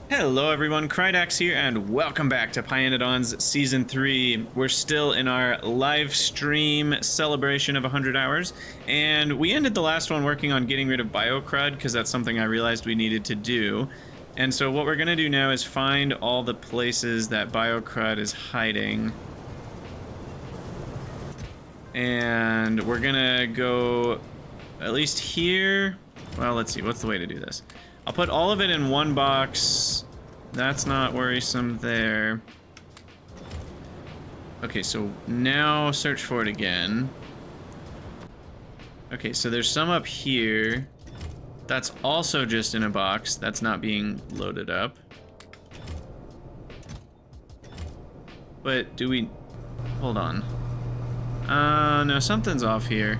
Hello everyone, Krydax here, and welcome back to pYanodon's Season 3. We're still in our live stream celebration of 100 hours, and we ended the last one working on getting rid of BioCrud, because that's something I realized we needed to do. And so what we're going to do now is find all the places that BioCrud is hiding. And we're going to go at least here. Well, let's see, what's the way to do this? I'll put all of it in one box. That's not worrisome there. Okay, so now search for it again. Okay, so there's some up here. That's also just in a box. That's not being loaded up. But do we... Hold on. No, something's off here.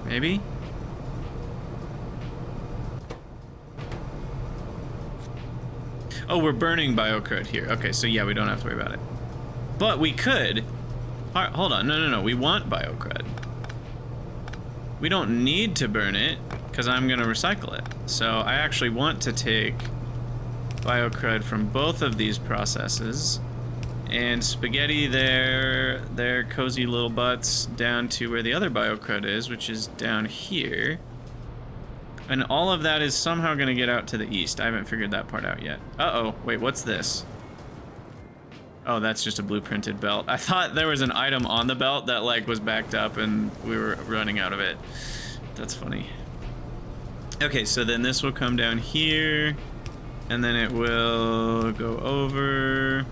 Maybe? Oh, we're burning BioCrud here. Okay, so yeah, we don't have to worry about it. But we could... Hold on, no, we want BioCrud. We don't need to burn it, because I'm gonna recycle it. So I actually want to take BioCrud from both of these processes and spaghetti their cozy little butts down to where the other BioCrud is, which is down here. And all of that is somehow going to get out to the east. I haven't figured that part out yet. Uh-oh. Wait, what's this? Oh, that's just a blueprinted belt. I thought there was an item on the belt that, like, was backed up and we were running out of it. That's funny. Okay, so then this will come down here. And then it will go over.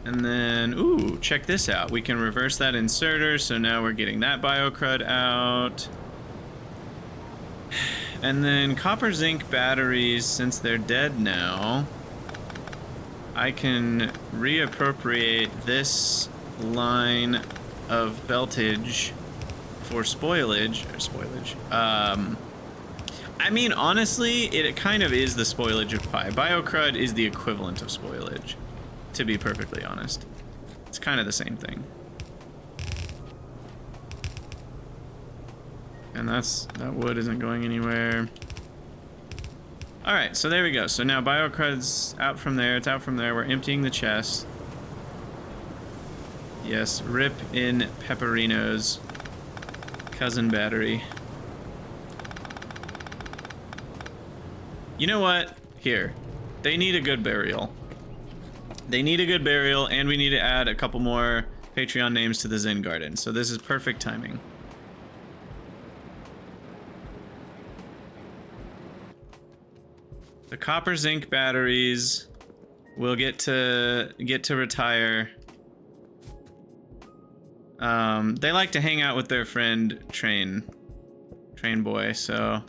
And then, ooh, check this out. We can reverse that inserter, so now we're getting that BioCrud out. And then copper zinc batteries, since they're dead now, I can reappropriate this line of beltage for spoilage. I mean, honestly, it kind of is the spoilage of pie. BioCrud is the equivalent of spoilage, to be perfectly honest. It's kind of the same thing. And that wood isn't going anywhere. All right, so there we go. So now BioCrud's out from there. It's out from there. We're emptying the chest. Yes, rip in Pepperino's cousin battery. You know what? Here. They need a good burial. They need a good burial, and we need to add a couple more Patreon names to the Zen Garden. So this is perfect timing. The copper zinc batteries will get to retire. They like to hang out with their friend Train Boy, so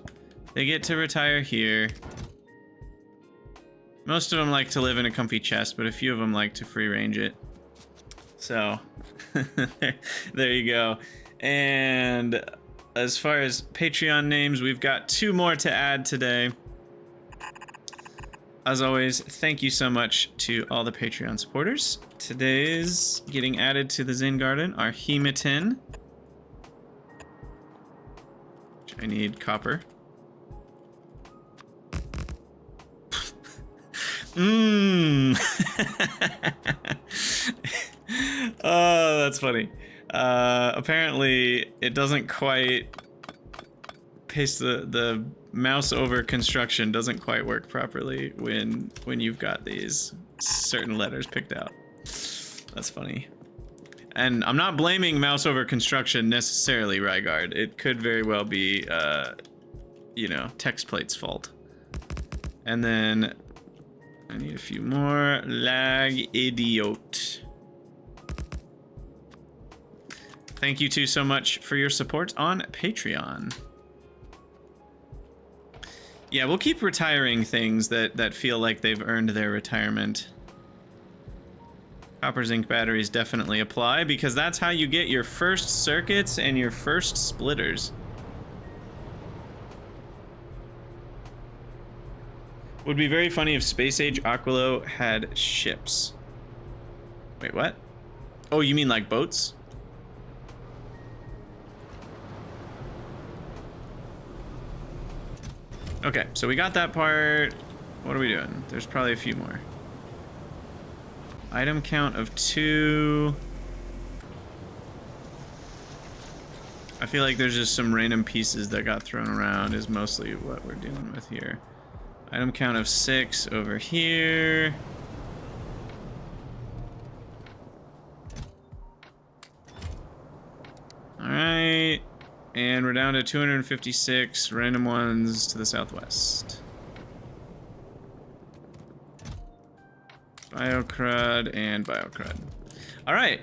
they get to retire here. Most of them like to live in a comfy chest, but a few of them like to free range it. So there you go. And as far as Patreon names, we've got 2 more to add today. As always, thank you so much to all the Patreon supporters. Today's getting added to the Zen Garden are Hematin. Which I need copper. Oh, that's funny. Apparently, it doesn't quite paste the mouse over construction doesn't quite work properly when you've got these certain letters picked out. That's funny. And I'm not blaming mouse over construction necessarily, Rygard. It could very well be, you know, text plate's fault. And then I need a few more. Lag idiot. Thank you two so much for your support on Patreon. Yeah, we'll keep retiring things that feel like they've earned their retirement. Copper zinc batteries definitely apply, because that's how you get your first circuits and your first splitters. Would be very funny if Space Age Aquilo had ships. Wait, what? Oh, you mean like boats? Okay, so we got that part. What are we doing? There's probably a few more. Item count of 2. I feel like there's just some random pieces that got thrown around is mostly what we're dealing with here. Item count of 6 over here. Alright. And we're down to 256 random ones to the southwest. Biocrud and biocrud. Alright.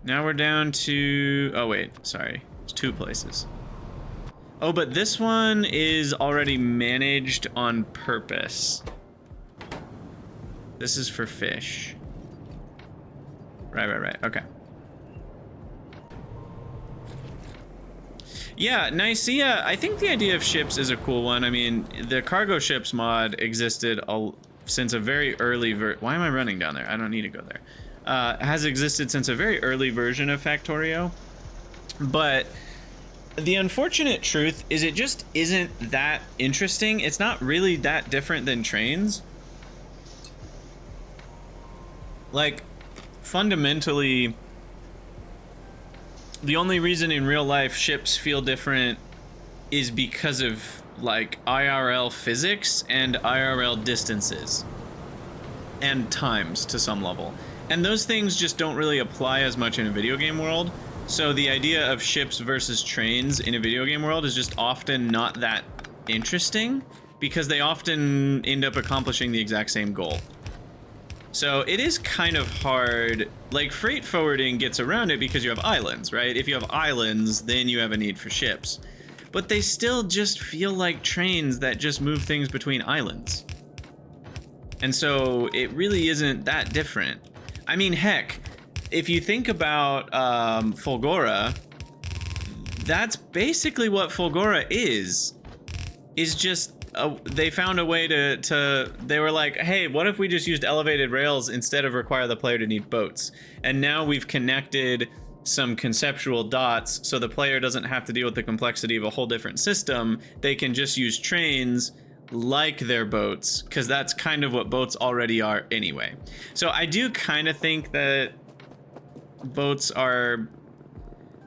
Now we're down to... Oh, wait. Sorry. It's 2 places. Oh, but this one is already managed on purpose. This is for fish. Right. Okay. Yeah, Nicaea, I think the idea of ships is a cool one. I mean, the cargo ships mod existed since a very early why am I running down there? I don't need to go there. Has existed since a very early version of Factorio. But the unfortunate truth is it just isn't that interesting. It's not really that different than trains. Like, fundamentally, the only reason in real life ships feel different is because of, like, IRL physics and IRL distances. And times, to some level. And those things just don't really apply as much in a video game world. So the idea of ships versus trains in a video game world is just often not that interesting, because they often end up accomplishing the exact same goal. So it is kind of hard. Like, freight forwarding gets around it because you have islands, right? If you have islands, then you have a need for ships. But they still just feel like trains that just move things between islands. And so it really isn't that different. I mean, heck, if you think about Fulgora, that's basically what Fulgora is just they found a way to they were like, hey, what if we just used elevated rails instead of require the player to need boats? And now we've connected some conceptual dots so the player doesn't have to deal with the complexity of a whole different system. They can just use trains like their boats, because that's kind of what boats already are anyway. So I do kind of think that boats are...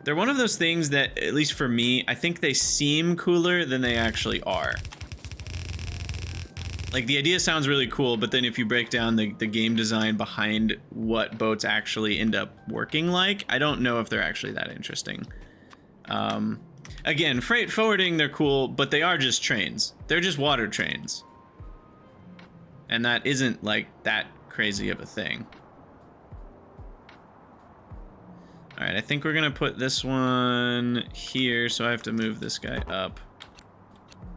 They're one of those things that, at least for me, I think they seem cooler than they actually are. Like, the idea sounds really cool, but then if you break down the game design behind what boats actually end up working like, I don't know if they're actually that interesting. Again, freight forwarding, they're cool, but they are just trains. They're just water trains. And that isn't, like, that crazy of a thing. Alright, I think we're gonna put this one here, so I have to move this guy up.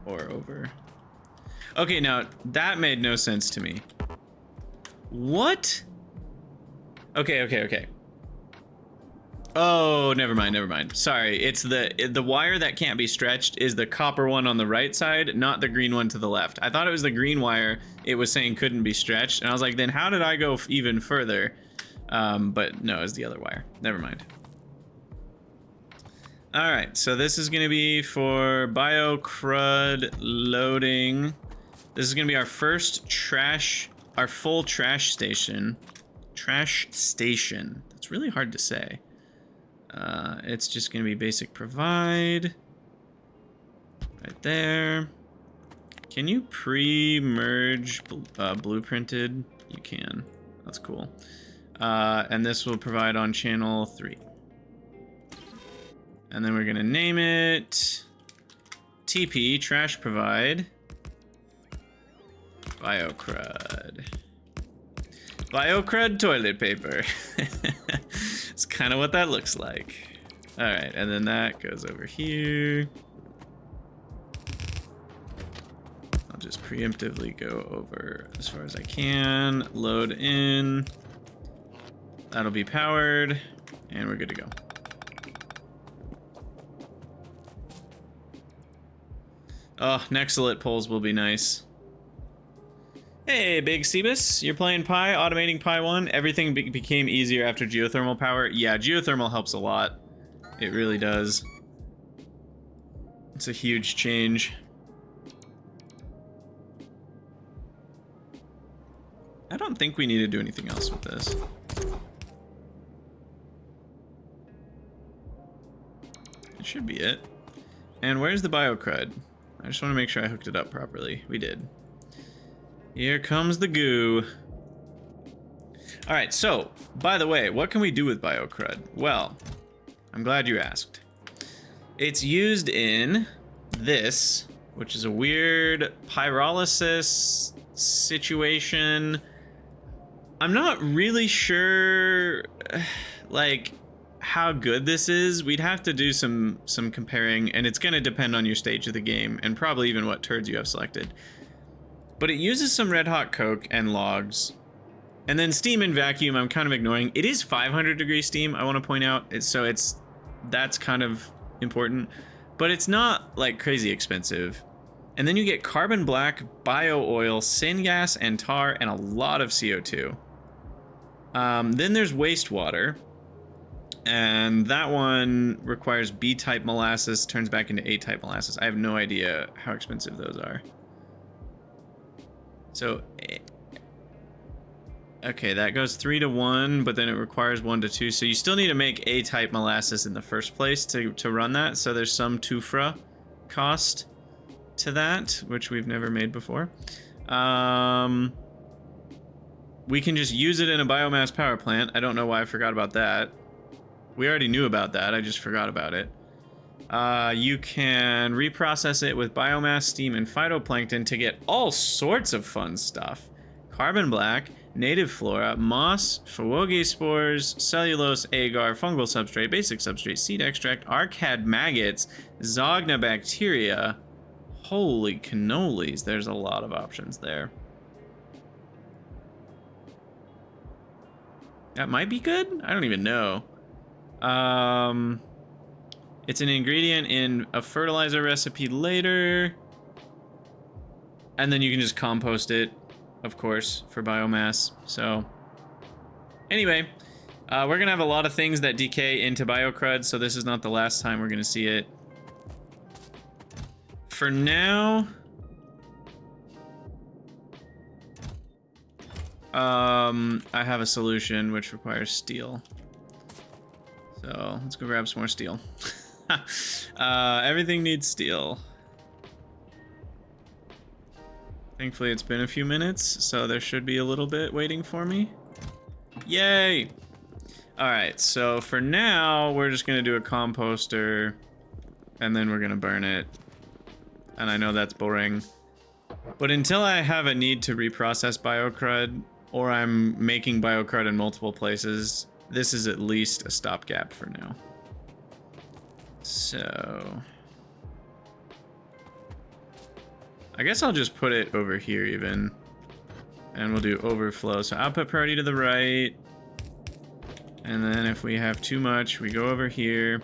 Or over. Okay, now, that made no sense to me. What? Okay. Oh, never mind. Sorry, it's the wire that can't be stretched is the copper one on the right side, not the green one to the left. I thought it was the green wire it was saying couldn't be stretched, and I was like, then how did I go even further? But no, it's the other wire. Never mind. All right, so this is gonna be for biocrud loading. This is gonna be our first our full trash station. Trash station. That's really hard to say. It's just gonna be basic provide. Right there. Can you pre-merge blueprinted? You can. That's cool. And this will provide on channel 3. And then we're gonna name it TP trash provide biocrud. Biocrud toilet paper. It's kind of what that looks like. All right, and then that goes over here. I'll just preemptively go over as far as I can. Load in. That'll be powered, and we're good to go. Oh, Nexalit polls will be nice. Hey, Big Cebus, you're playing Pi, automating Pi 1. Everything became easier after geothermal power. Yeah, geothermal helps a lot. It really does. It's a huge change. think we need to do anything else with this. It should be it. And where's the biocrud? I just want to make sure I hooked it up properly. We did. Here comes the goo. All right, so, by the way, what can we do with biocrud? Well, I'm glad you asked. It's used in this, which is a weird pyrolysis situation. I'm not really sure, like, how good this is. We'd have to do some comparing, and it's going to depend on your stage of the game, and probably even what turds you have selected. But it uses some red hot coke and logs, and then steam and vacuum I'm kind of ignoring. It is 500 degree steam, I want to point out, so that's kind of important, but it's not like crazy expensive. And then you get carbon black, bio oil, syngas, and tar, and a lot of CO2. Then there's wastewater, and that one requires B-type molasses, turns back into A-type molasses. I have no idea how expensive those are. So, okay, that goes 3 to 1, but then it requires 1 to 2. So you still need to make A-type molasses in the first place to run that. So there's some TUFRA cost to that, which we've never made before. We can just use it in a biomass power plant. I don't know why I forgot about that. We already knew about that. I just forgot about it. You can reprocess it with biomass, steam, and phytoplankton to get all sorts of fun stuff. Carbon black, native flora, moss, Fawoge spores, cellulose, agar, fungal substrate, basic substrate, seed extract, arcad maggots, zogna bacteria. Holy cannolis, there's a lot of options there. That might be good? I don't even know. It's an ingredient in a fertilizer recipe later. And then you can just compost it, of course, for biomass. So, anyway, we're gonna have a lot of things that decay into biocrud, so this is not the last time we're gonna see it. For now, I have a solution which requires steel. So let's go grab some more steel. Everything needs steel. Thankfully it's been a few minutes, so there should be a little bit waiting for me. Yay! Alright, so for now, we're just gonna do a composter, and then we're gonna burn it. And I know that's boring. But until I have a need to reprocess biocrud, or I'm making biocrud in multiple places, this is at least a stopgap for now. So, I guess I'll just put it over here even, and we'll do overflow. So output priority to the right, and then if we have too much, we go over here.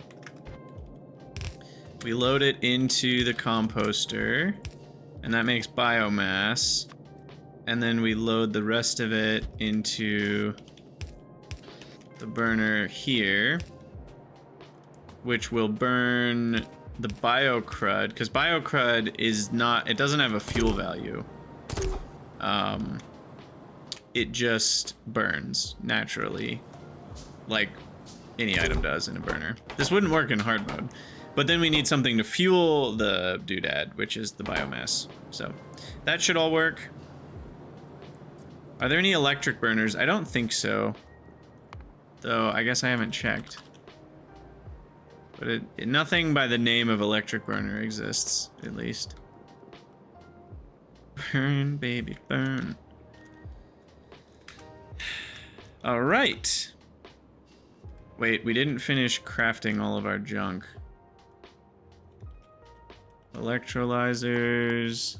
We load it into the composter, and that makes biomass. And then we load the rest of it into the burner here, which will burn the biocrud, because biocrud is not, it doesn't have a fuel value. It just burns naturally, like any item does in a burner. This wouldn't work in hard mode, but then we need something to fuel the doodad, which is the biomass. So that should all work. Are there any electric burners? I don't think so, though I guess I haven't checked. But nothing by the name of electric burner exists, at least. Burn, baby, burn. All right. Wait, we didn't finish crafting all of our junk. Electrolyzers.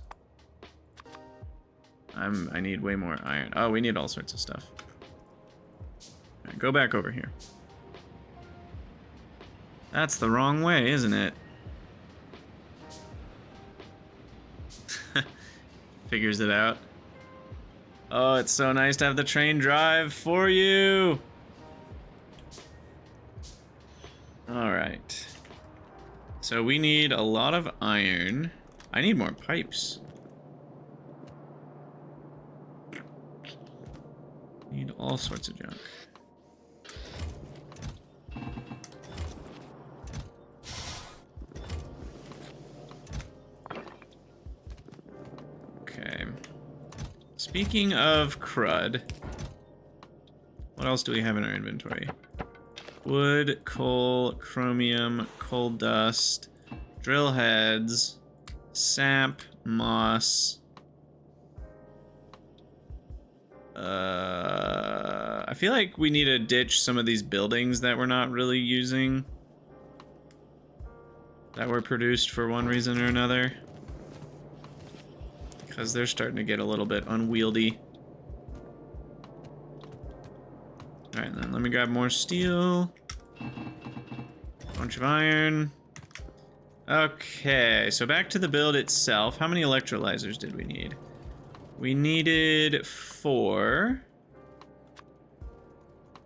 I need way more iron. Oh, we need all sorts of stuff. All right, go back over here. That's the wrong way, isn't it? Figures it out. Oh, it's so nice to have the train drive for you. All right. So we need a lot of iron. I need more pipes. Need all sorts of junk. Okay. Speaking of crud, what else do we have in our inventory? Wood, coal, chromium, coal dust, drill heads, sap, moss. I feel like we need to ditch some of these buildings that we're not really using, that were produced for one reason or another, because they're starting to get a little bit unwieldy. Alright, then let me grab more steel. Bunch of iron. Okay, so back to the build itself. How many electrolyzers did we need? We needed 4.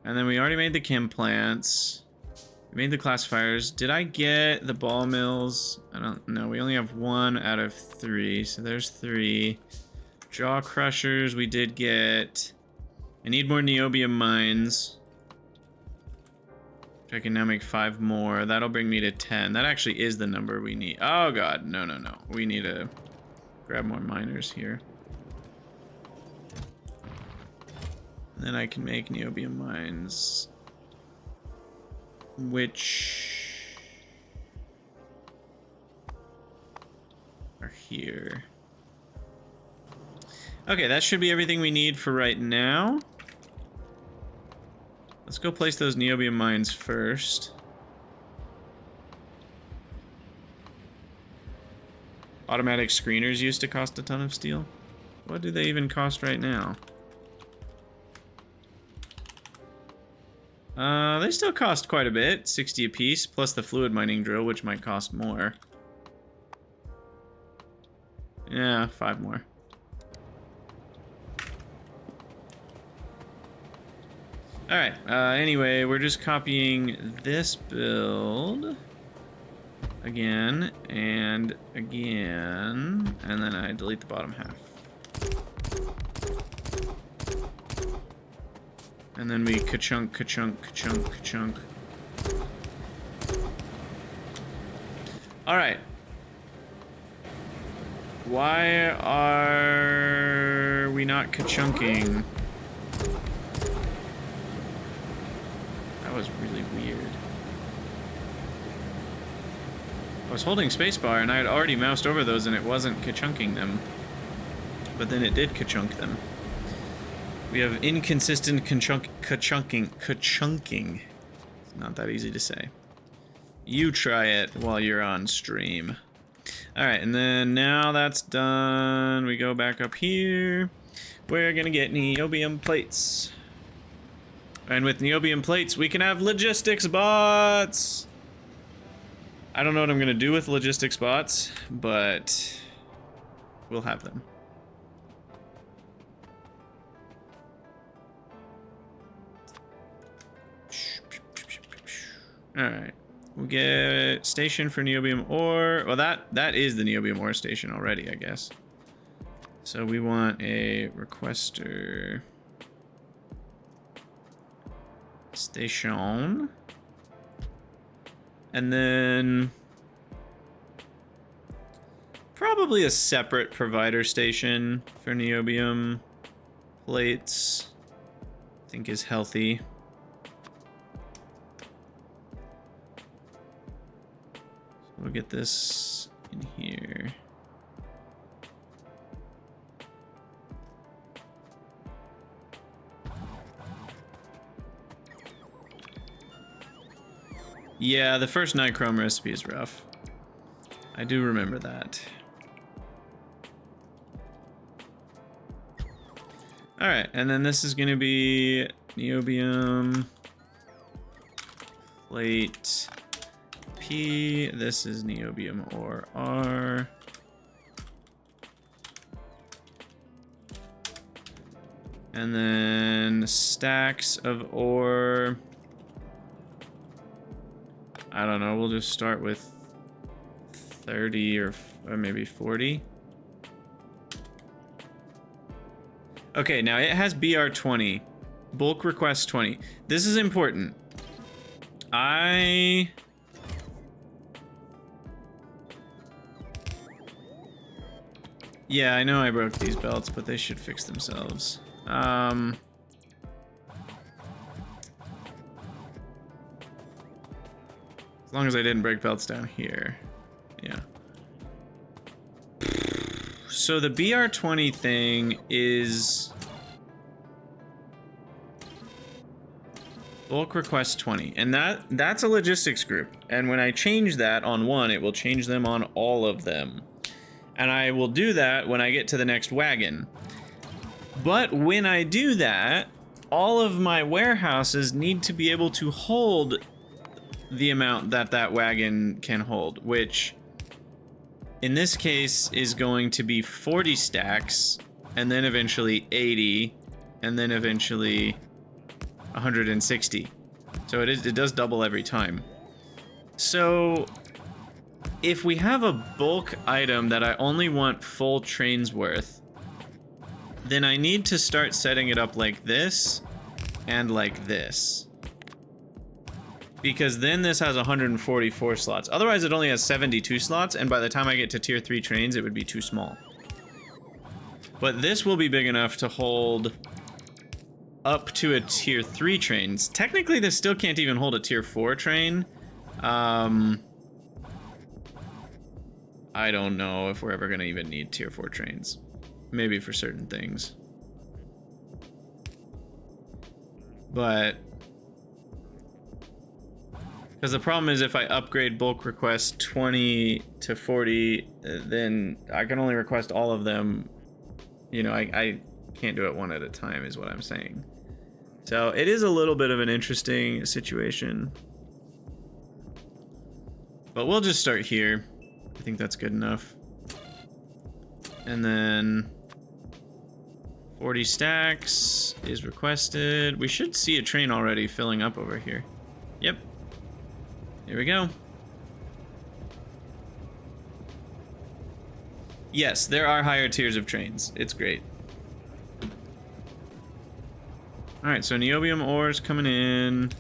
And then we already made the chem plants. We made the classifiers. Did I get the ball mills? I don't know. We only have 1 out of 3, so there's 3. Jaw crushers we did get. I need more niobium mines. I can now make 5 more. That'll bring me to 10. That actually is the number we need. Oh god, no, no, no. We need to grab more miners here. And then I can make niobium mines, which are here. Okay, that should be everything we need for right now. Let's go place those niobium mines first. Automatic screeners used to cost a ton of steel. What do they even cost right now? They still cost quite a bit, 60 a piece, plus the fluid mining drill, which might cost more. Yeah, 5 more. Alright, anyway, we're just copying this build again, and again, and then I delete the bottom half. And then we ka-chunk, ka-chunk, ka-chunk, ka-chunk. Alright. Why are we not ka-chunking? That was really weird. I was holding spacebar and I had already moused over those and it wasn't ka-chunking them. But then it did ka-chunk them. We have inconsistent ka-chunking. It's not that easy to say. You try it while you're on stream. Alright, and then now that's done, we go back up here. We're gonna get niobium plates. And with niobium plates, we can have logistics bots! I don't know what I'm gonna do with logistics bots, but we'll have them. Alright. We'll get station for niobium ore. Well, that is the niobium ore station already, I guess. So we want a requester station. And then probably a separate provider station for niobium plates. I think is healthy. We'll get this in here. Yeah, the first nichrome recipe is rough. I do remember that. Alright, and then this is gonna be niobium plate P, this is niobium ore R. And then stacks of ore. I don't know, we'll just start with 30 or maybe 40. Okay, now it has BR20. Bulk request 20. This is important. Yeah, I know I broke these belts, but they should fix themselves. As long as I didn't break belts down here. Yeah. So the BR20 thing is bulk request 20, and that's a logistics group. And when I change that on one, it will change them on all of them. And I will do that when I get to the next wagon. But when I do that, all of my warehouses need to be able to hold the amount that that wagon can hold, which in this case is going to be 40 stacks, and then eventually 80, and then eventually 160. So it does double every time. So if we have a bulk item that I only want full trains worth, then I need to start setting it up like this and like this. Because then this has 144 slots. Otherwise it only has 72 slots, and by the time I get to tier 3 trains, it would be too small. But this will be big enough to hold up to a tier 3 trains. Technically this still can't even hold a tier 4 train. I don't know if we're ever gonna even need tier 4 trains. Maybe for certain things. But because the problem is if I upgrade bulk request 20 to 40, then I can only request all of them. You know, I can't do it one at a time is what I'm saying. So it is a little bit of an interesting situation. But we'll just start here. I think that's good enough. And then 40 stacks is requested. We should see a train already filling up over here. Yep. Here we go. Yes, there are higher tiers of trains. It's great. Alright, so niobium ores coming in.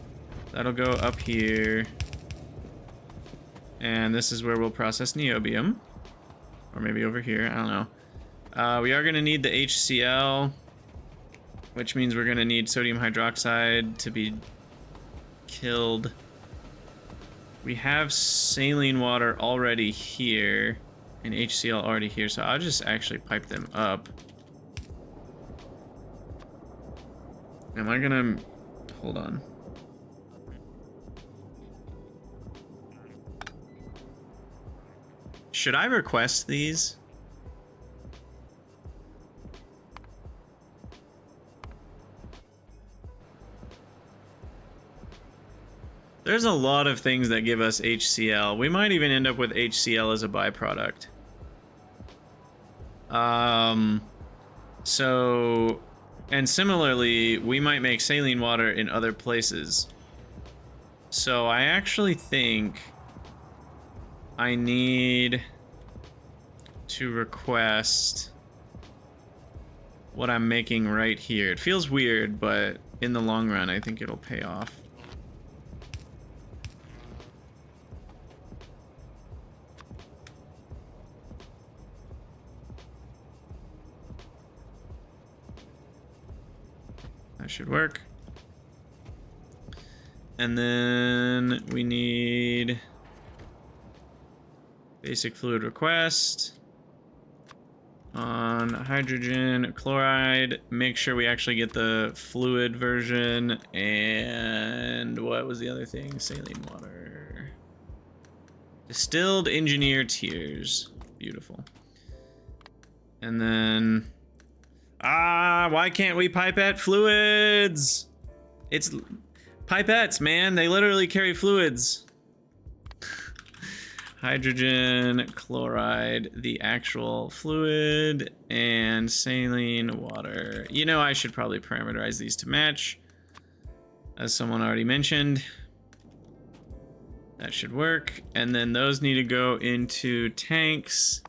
That'll go up here. And this is where we'll process niobium. Or maybe over here, I don't know. We are gonna need the HCl, which means we're gonna need sodium hydroxide to be killed. We have saline water already here, and HCl already here, so I'll just actually pipe them up. Am I gonna... Hold on. Should I request these? There's a lot of things that give us HCl. We might even end up with HCl as a byproduct. And similarly, we might make saline water in other places. So I actually think I need to request what I'm making right here. It feels weird, but in the long run, I think it'll pay off. That should work. And then we need basic fluid request on hydrogen chloride. Make sure we actually get the fluid version. And what was the other thing? Saline water. Distilled engineer tiers. Beautiful. And then... why can't we pipette fluids? It's pipettes, man. They literally carry fluids. Hydrogen chloride, the actual fluid, and saline water. You know, I should probably parameterize these to match, as someone already mentioned. That should work. And then those need to go into tanks.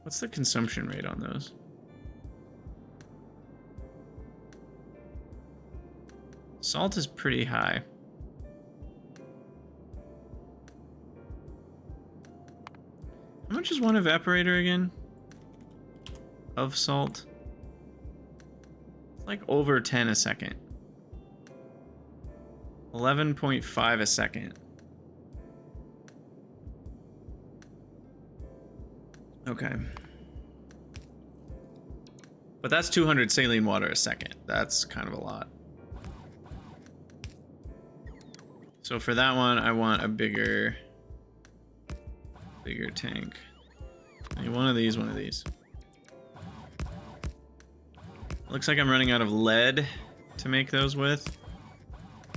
What's the consumption rate on those? Salt is pretty high. How much is one evaporator again? Of salt? It's like over 10 a second. 11.5 a second. Okay. But that's 200 saline water a second. That's kind of a lot. So for that one, I want a bigger tank. I need one of these, one of these. Looks like I'm running out of lead to make those with.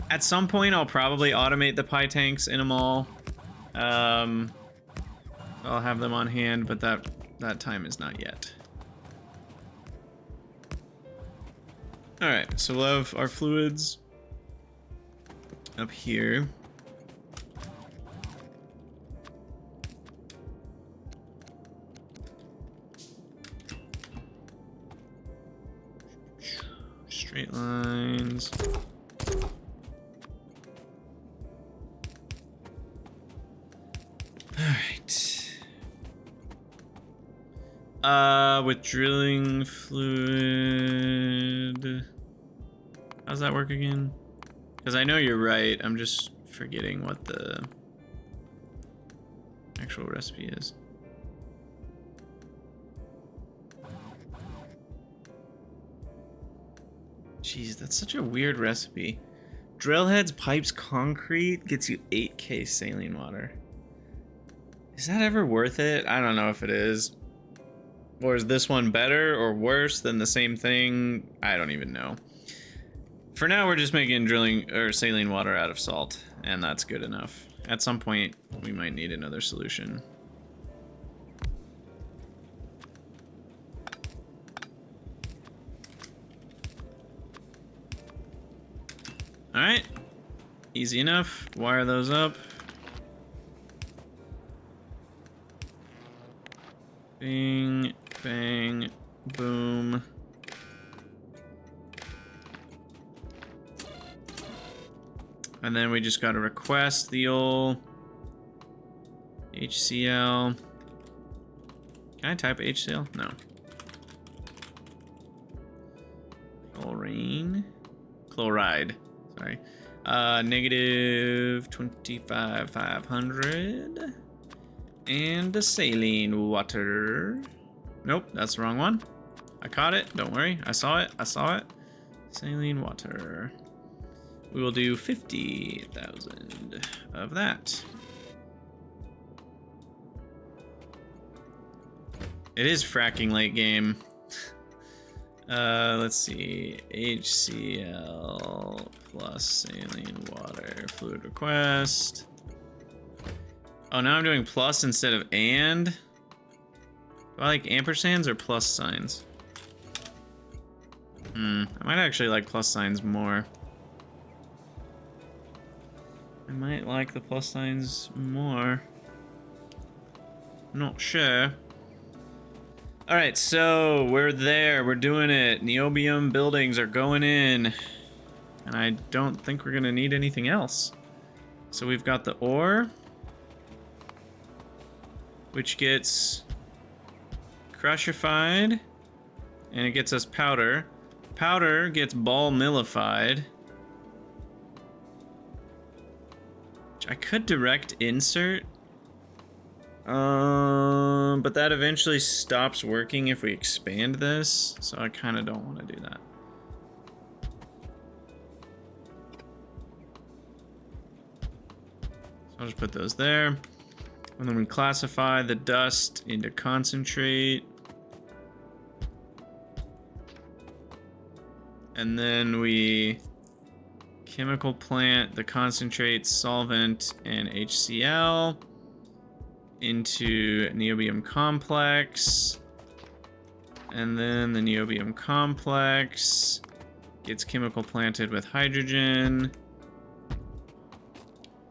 At some point, I'll probably automate the pie tanks in them all. I'll have them on hand, but that time is not yet. All right, so we'll have our fluids up here. Straight lines. With drilling fluid. How's that work again? Because I know you're right. I'm just forgetting what the actual recipe is. Jeez, that's such a weird recipe. Drill heads, pipes, concrete gets you 8k saline water. Is that ever worth it? I don't know if it is. Or is this one better or worse than the same thing? I don't even know. For now, we're just making drilling or saline water out of salt, and that's good enough. At some point, we might need another solution. All right, easy enough. Wire those up. Bing, bang, boom. And then we just got to request the old HCl. Can I type HCl? No. Chloride. Sorry. Negative 25,500. And the saline water. Nope, that's the wrong one. I caught it. Don't worry. I saw it. Saline water. We will do 50,000 of that. It is fracking late game. Let's see. HCl plus saline water. Fluid request. Oh, now I'm doing plus instead of and. Do I like ampersands or plus signs? I might actually like plus signs more. I might like the plus signs more. Not sure. Alright, so we're there. We're doing it. Niobium buildings are going in. And I don't think we're going to need anything else. So we've got the ore, which gets crushified, and it gets us powder. Powder gets ball millified. Which I could direct insert. But that eventually stops working if we expand this, so I kind of don't want to do that. So I'll just put those there. And then we classify the dust into concentrate. And then we chemical plant the concentrate, solvent, and HCl into niobium complex. And then the niobium complex gets chemical planted with hydrogen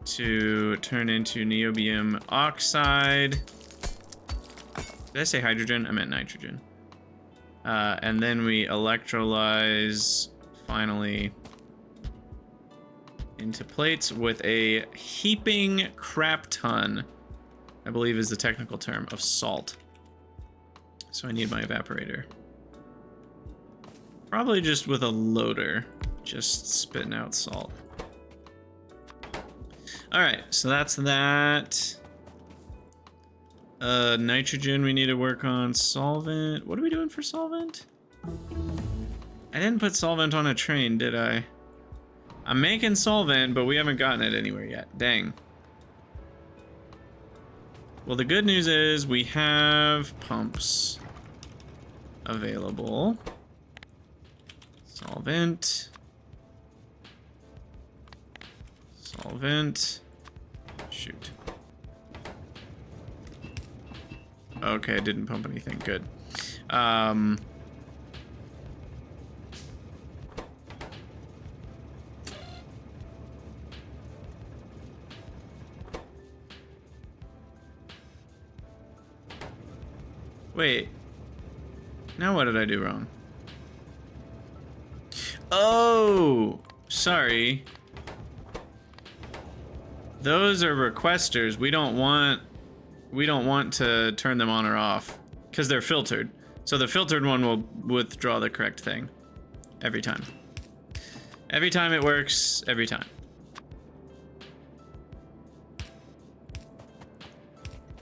to turn into niobium oxide. Did I say hydrogen? I meant nitrogen. And then we electrolyze, finally, into plates with a heaping crap ton, I believe is the technical term, of salt. So I need my evaporator. Probably just with a loader, just spitting out salt. All right, so that's that. Nitrogen we need to work on. Solvent. What are we doing for solvent? I didn't put solvent on a train, did I? I'm making solvent, but we haven't gotten it anywhere yet. Dang. Well, the good news is we have pumps available. Solvent. Solvent. Shoot. Okay, I didn't pump anything. Good. Wait. Now what did I do wrong? Oh, sorry. Those are requesters. We don't want to turn them on or off because they're filtered. So the filtered one will withdraw the correct thing every time. Every time it works, every time.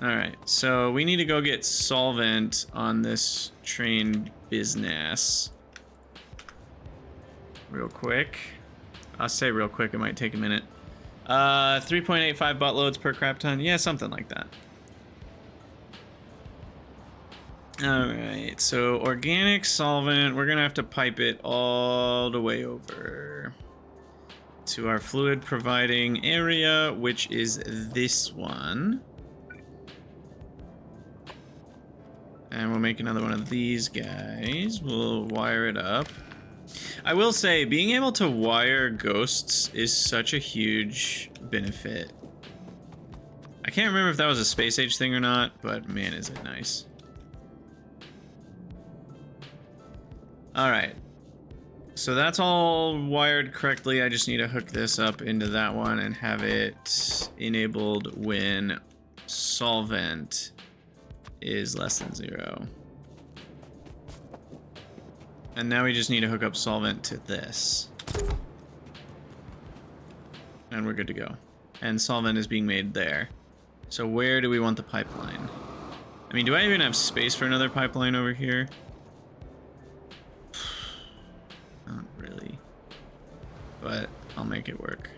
All right, so we need to go get solvent on this train business real quick. I'll say real quick, it might take a minute. 3.85 buttloads per crap ton. Yeah, something like that. All right, so organic solvent, we're gonna have to pipe it all the way over to our fluid providing area, which is this one. And we'll make another one of these guys. We'll wire it up. I will say, being able to wire ghosts is such a huge benefit. I can't remember if that was a space age thing or not, but man, is it nice. All right. So that's all wired correctly. I just need to hook this up into that one and have it enabled when solvent is less than 0. And now we just need to hook up solvent to this. And we're good to go. And solvent is being made there. So where do we want the pipeline? I mean, do I even have space for another pipeline over here? Not really. But I'll make it work.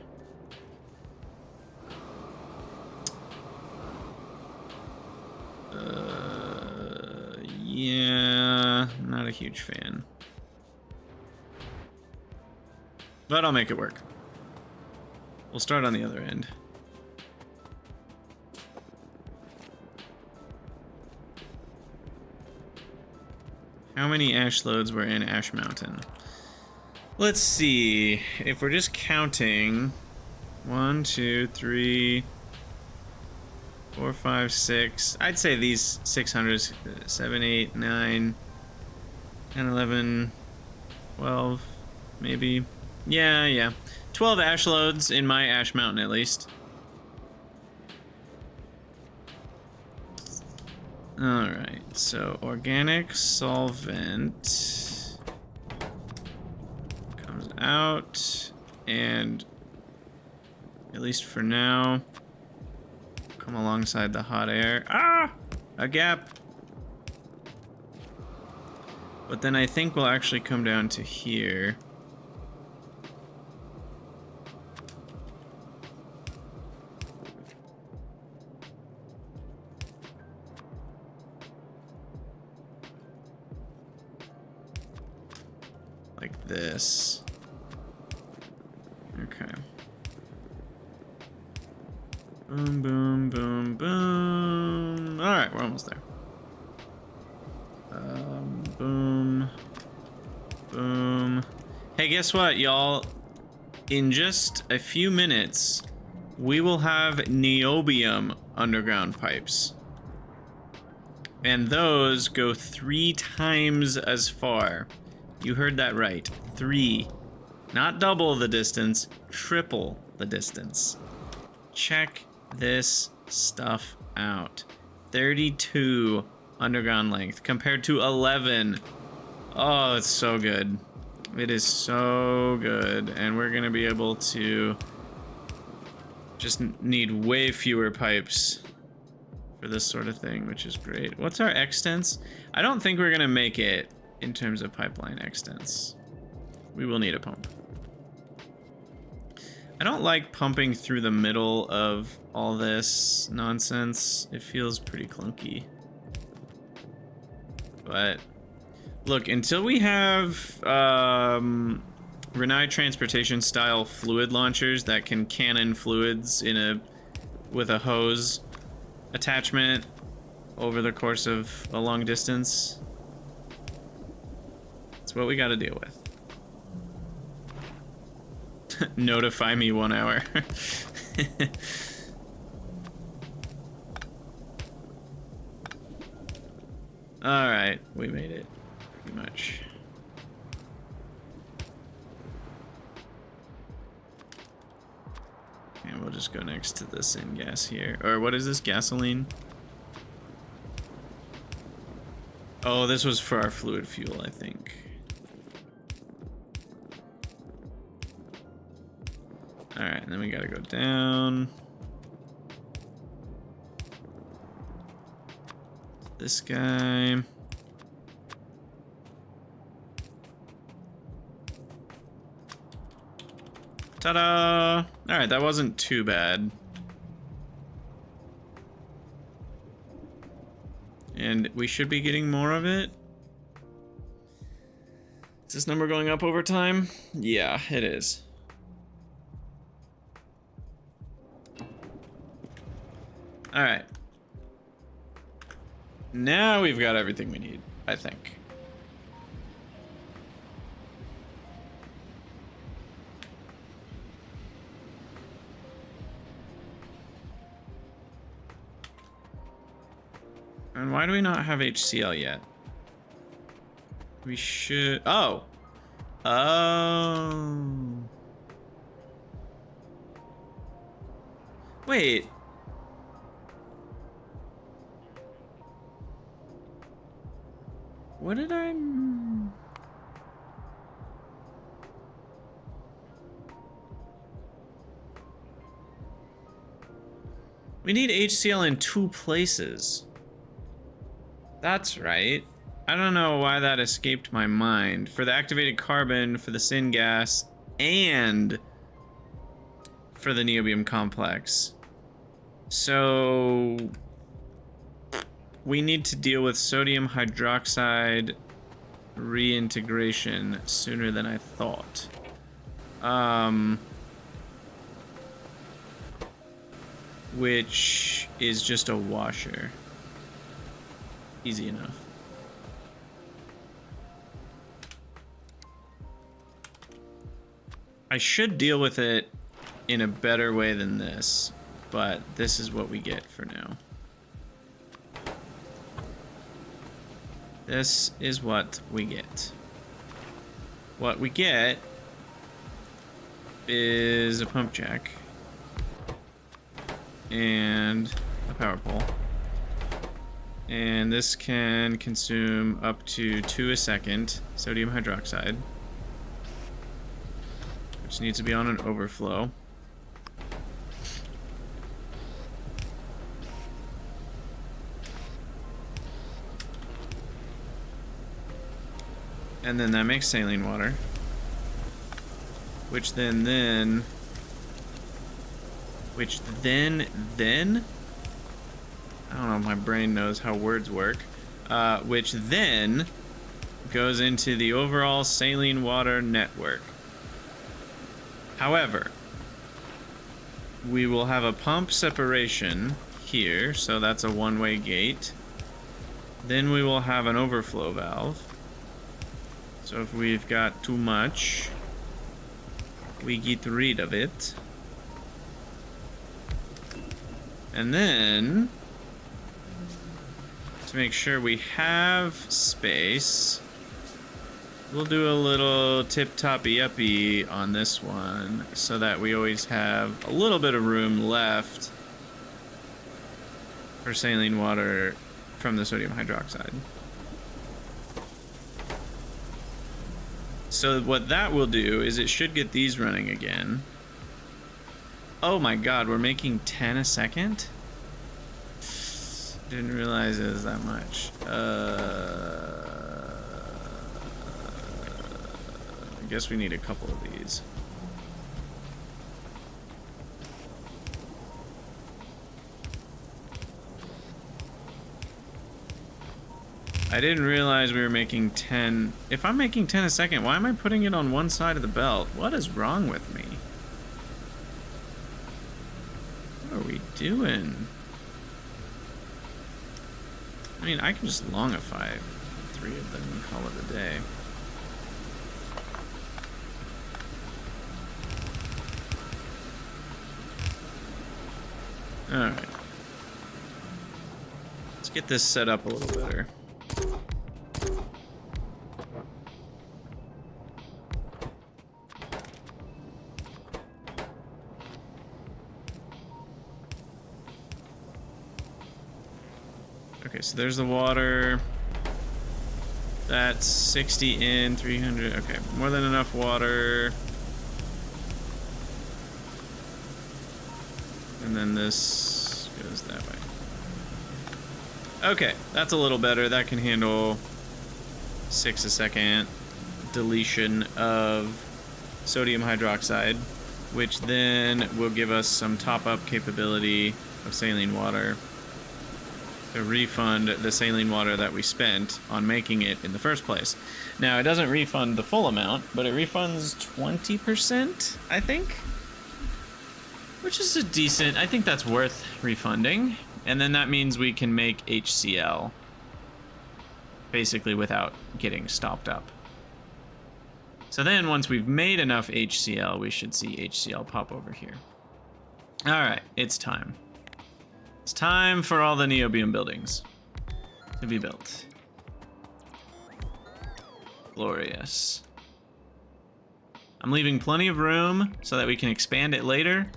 Yeah, not a huge fan. But I'll make it work. We'll start on the other end. How many ash loads were in Ash Mountain? Let's see. If we're just counting 1, 2, 3, 4, 5, 6. I'd say these 600s, 7, 8, 9, 10, 11, 12, maybe. Yeah. 12 ash loads in my Ash Mountain, at least. Alright, so organic solvent comes out, and at least for now, come alongside the hot air. Ah! A gap! But then I think we'll actually come down to here. Like this. Okay. Boom, boom, boom, boom. All right, we're almost there. Boom, boom. Hey, guess what, y'all? In just a few minutes, we will have niobium underground pipes. And those go 3 times as far. You heard that right. 3. Not double the distance, triple the distance. Check this stuff out. 32 underground length compared to 11. Oh, it's so good. It is so good. And we're gonna be able to just need way fewer pipes for this sort of thing, which is great. What's our extents? I don't think we're gonna make it in terms of pipeline extents. We will need a pump. I don't like pumping through the middle of all this nonsense. It feels pretty clunky. But look, until we have Renai transportation style fluid launchers that can cannon fluids with a hose attachment over the course of a long distance, that's what we got to deal with. Notify me 1 hour. All right, we made it pretty much. And we'll just go next to the syngas here. Or what is this, gasoline? Oh, this was for our fluid fuel, I think. All right, and then we gotta go down. This guy. Ta-da! All right, that wasn't too bad. And we should be getting more of it. Is this number going up over time? Yeah, it is. All right. Now we've got everything we need, I think. And why do we not have HCl yet? We should... Oh! Oh... Wait... What did I... We need HCl in 2 places. That's right. I don't know why that escaped my mind. For the activated carbon, for the syngas, and for the niobium complex. So... we need to deal with sodium hydroxide reintegration sooner than I thought. Which is just a washer. Easy enough. I should deal with it in a better way than this, but this is what we get for now. This is what we get. What we get is a pump jack and a power pole. And this can consume up to 2 a second sodium hydroxide, which needs to be on an overflow. And then that makes saline water, which then I don't know if my brain knows how words work, which then goes into the overall saline water network. However, we will have a pump separation here, so that's a one-way gate. Then we will have an overflow valve. So if we've got too much, we get rid of it. And then, to make sure we have space, We'll do a little tip-toppy-uppy on this one so that we always have a little bit of room left for saline water from the sodium hydroxide. So what that will do is it should get these running again. Oh my god, we're making 10 a second? Didn't realize it was that much. I guess we need a couple of these. I didn't realize we were making 10. If I'm making 10 a second, why am I putting it on one side of the belt? What is wrong with me? What are we doing? I mean, I can just longify 3 of them and call it a day. Alright. Let's get this set up a little better. Okay, so there's the water. That's 60 in, 300. Okay, more than enough water. And then this goes that way. Okay, that's a little better. That can handle 6 a second deletion of sodium hydroxide, which then will give us some top-up capability of saline water to refund the saline water that we spent on making it in the first place. Now, it doesn't refund the full amount, but it refunds 20%, I think? Which is a decent, I think that's worth refunding. And then that means we can make HCl, basically without getting stopped up. So then once we've made enough HCl, we should see HCl pop over here. All right, it's time. It's time for all the Niobium buildings to be built. Glorious. I'm leaving plenty of room so that we can expand it later.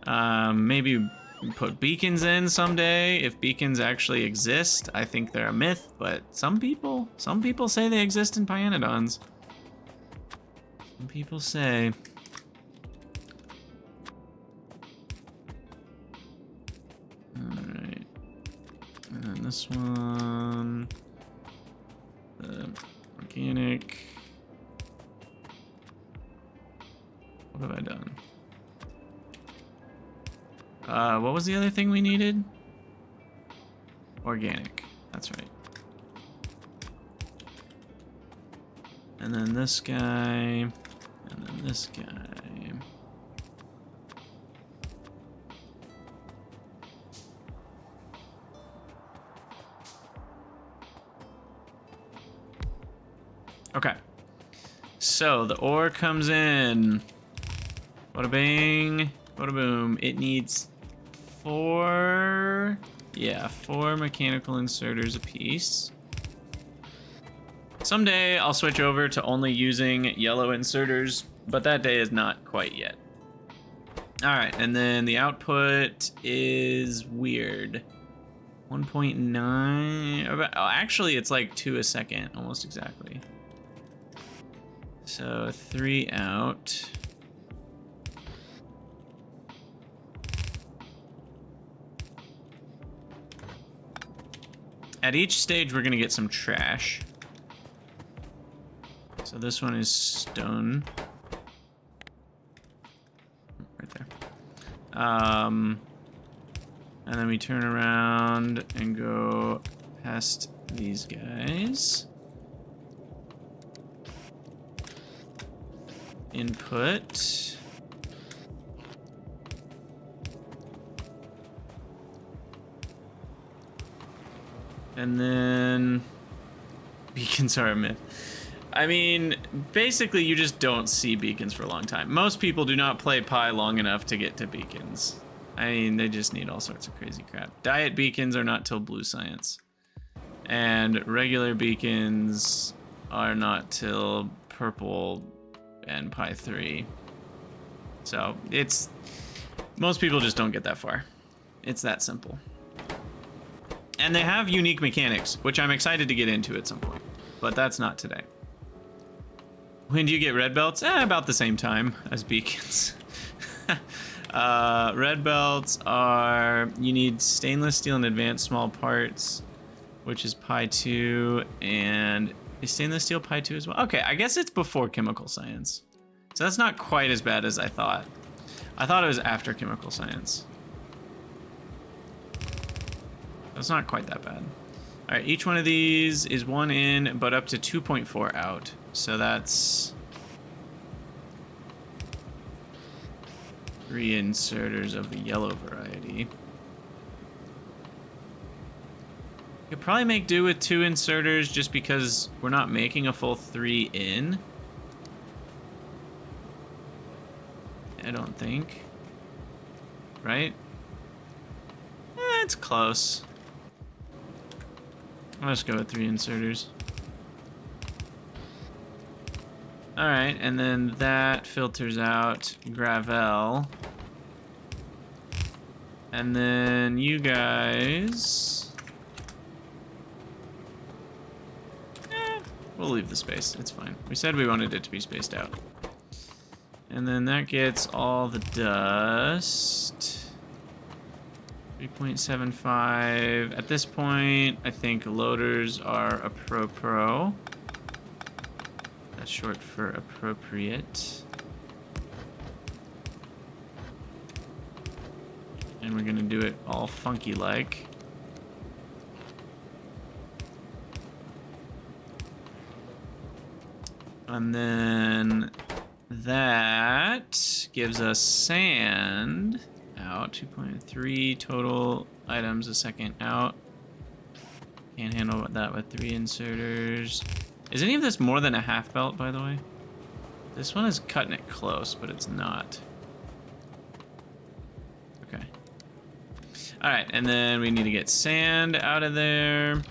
Maybe put beacons in someday if beacons actually exist. I think they're a myth, but some people say they exist in pyanodons. Some people say. Alright. And then this one. The organic. What have I done? What was the other thing we needed? Organic. That's right. And then this guy. And then this guy. Okay. So the ore comes in. Bada bing. Bada boom. It needs 4 mechanical inserters apiece. Someday I'll switch over to only using yellow inserters, but that day is not quite yet. All right, and then the output is weird. 1.9. Actually, it's like 2 a second, almost exactly. So 3 out. At each stage, we're gonna get some trash. So this one is stone. Right there. And then we turn around and go past these guys. Input. And then beacons are a myth. I mean, basically you just don't see beacons for a long time. Most people do not play Pi long enough to get to beacons. I mean, they just need all sorts of crazy crap. Diet beacons are not till blue science. And regular beacons are not till purple and pi3. So it's, most people just don't get that far. It's that simple. And they have unique mechanics, which I'm excited to get into at some point, but that's not today. When do you get red belts? About the same time as beacons. Red belts are, you need stainless steel and advanced small parts, which is pi2, and is stainless steel pi2 as well? Okay, I guess it's before chemical science. So that's not quite as bad as I thought. I thought it was after chemical science. That's not quite that bad. All right, each one of these is 1 in, but up to 2.4 out. So that's 3 inserters of the yellow variety. Could probably make do with 2 inserters just because we're not making a full 3 in. I don't think. Right? It's close. I'll just go with 3 inserters. Alright, and then that filters out gravel. And then you guys... we'll leave the space, it's fine. We said we wanted it to be spaced out. And then that gets all the dust. 3.75. At this point, I think loaders are a pro. That's short for appropriate. And we're gonna do it all funky like. And then that gives us sand out. 2.3 total items a second out. Can't handle that with 3 inserters. Is any of this more than a half belt, by the way? This one is cutting it close, but it's not. Okay. All right, and then we need to get sand out of there.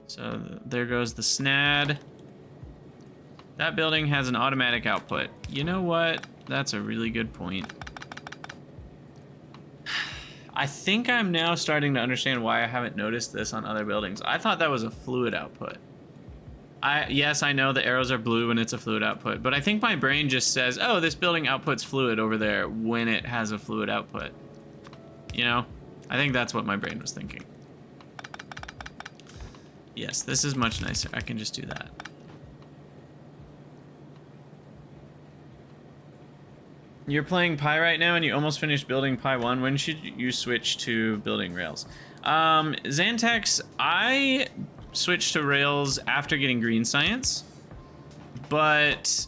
So there goes the SNAD. That building has an automatic output. You know what? That's a really good point. I think I'm now starting to understand why I haven't noticed this on other buildings. I thought that was a fluid output. Yes, I know the arrows are blue when it's a fluid output, but I think my brain just says, oh, this building outputs fluid over there when it has a fluid output. You know? I think that's what my brain was thinking. Yes, this is much nicer. I can just do that. You're playing Pi right now and you almost finished building Pi 1. When should you switch to building Rails? Xantex, I switched to Rails after getting Green Science, but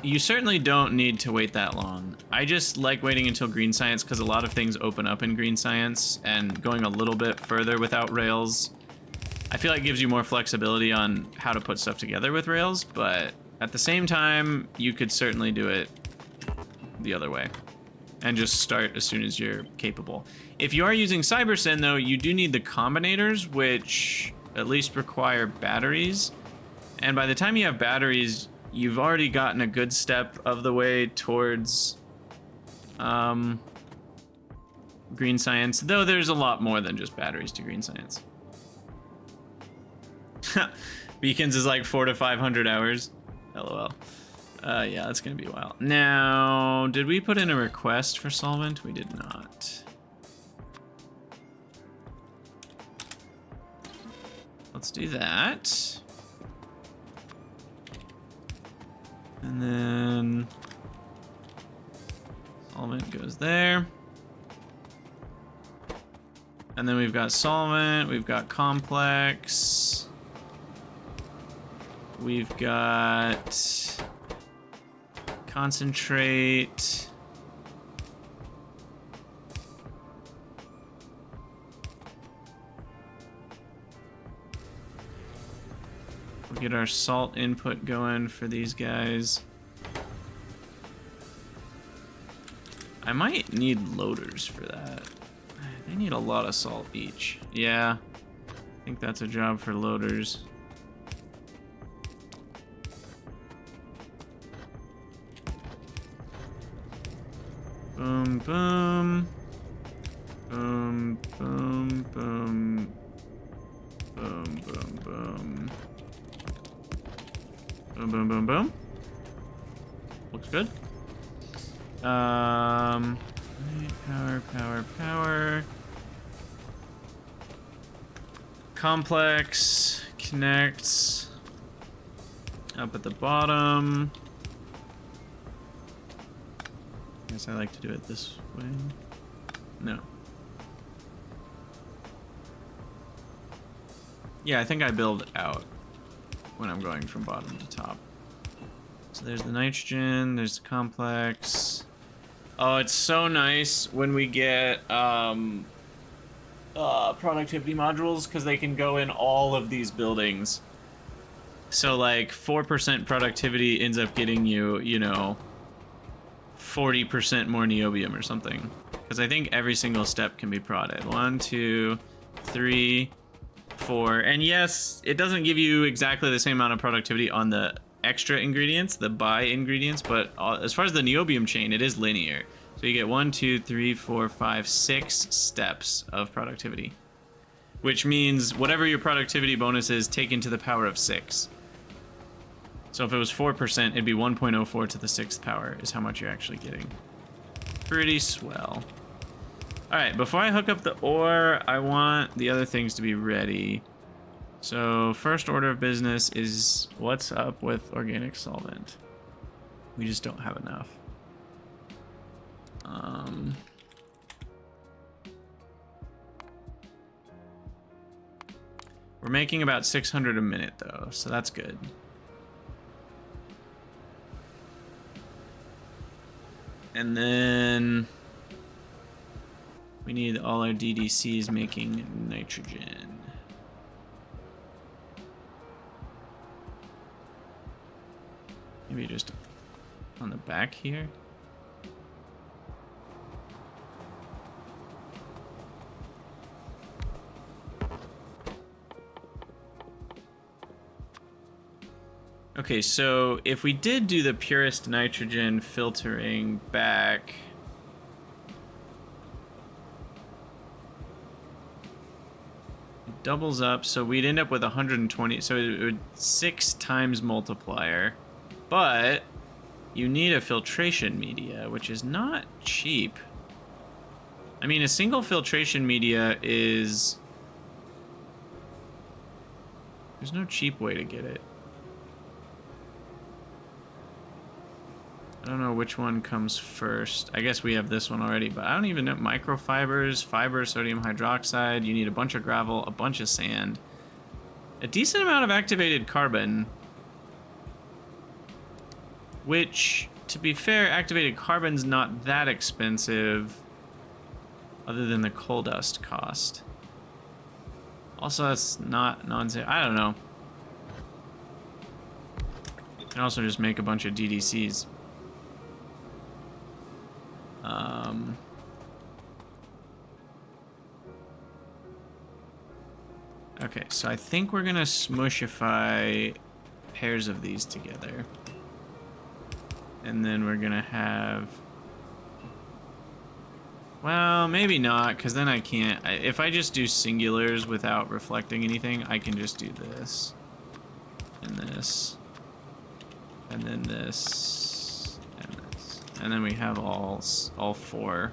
you certainly don't need to wait that long. I just like waiting until Green Science because a lot of things open up in Green Science, and going a little bit further without Rails, I feel like gives you more flexibility on how to put stuff together with Rails, but at the same time, you could certainly do it the other way and just start as soon as you're capable. If you are using CyberSyn though, you do need the combinators, which at least require batteries. And by the time you have batteries, you've already gotten a good step of the way towards Green Science, though there's a lot more than just batteries to Green Science. Beacons is like 400 to 500 hours. LOL. Yeah, that's gonna be a while. Now, did we put in a request for solvent? We did not. Let's do that. And then solvent goes there. And then we've got solvent, we've got complex. We've got concentrate. We'll get our salt input going for these guys. I might need loaders for that. They need a lot of salt each. Yeah. I think that's a job for loaders. Boom, boom. Boom, boom, boom. Boom, boom, boom. Boom, boom, boom, boom. Looks good. Power, power, power. Complex connects up at the bottom. I guess I like to do it this way. No. Yeah, I think I build out when I'm going from bottom to top. So there's the nitrogen, there's the complex. Oh, it's so nice when we get productivity modules, because they can go in all of these buildings. So like 4% productivity ends up getting you, you know, 40% more niobium or something. Because I think every single step can be prodded. 1, 2, 3, 4. And yes, it doesn't give you exactly the same amount of productivity on the extra ingredients, the by ingredients, but as far as the niobium chain, it is linear. So you get 1, 2, 3, 4, 5, 6 steps of productivity, which means whatever your productivity bonus is taken to the power of 6. So if it was 4%, it'd be 1.04 to the 6th power is how much you're actually getting. Pretty swell. All right, before I hook up the ore, I want the other things to be ready. So first order of business is what's up with organic solvent? We just don't have enough. We're making about 600 a minute though, so that's good. And then we need all our DDCs making nitrogen. Maybe just on the back here. Okay, so if we did do the purest nitrogen filtering back, it doubles up, so we'd end up with 120, so it would 6 times multiplier, but you need a filtration media, which is not cheap. I mean, a single filtration media is, there's no cheap way to get it. I don't know which one comes first. I guess we have this one already, but I don't even know. Microfibers, fiber, sodium hydroxide. You need a bunch of gravel, a bunch of sand, a decent amount of activated carbon, which, to be fair, activated carbon's not that expensive other than the coal dust cost. Also, that's not non-zero. I don't know. You can also just make a bunch of DDCs. Okay, so I think we're gonna smushify pairs of these together. And then we're gonna have... Well, maybe not, because then I can't... If I just do singulars without reflecting anything, I can just do this. And this. And then this. And this. And then we have all four.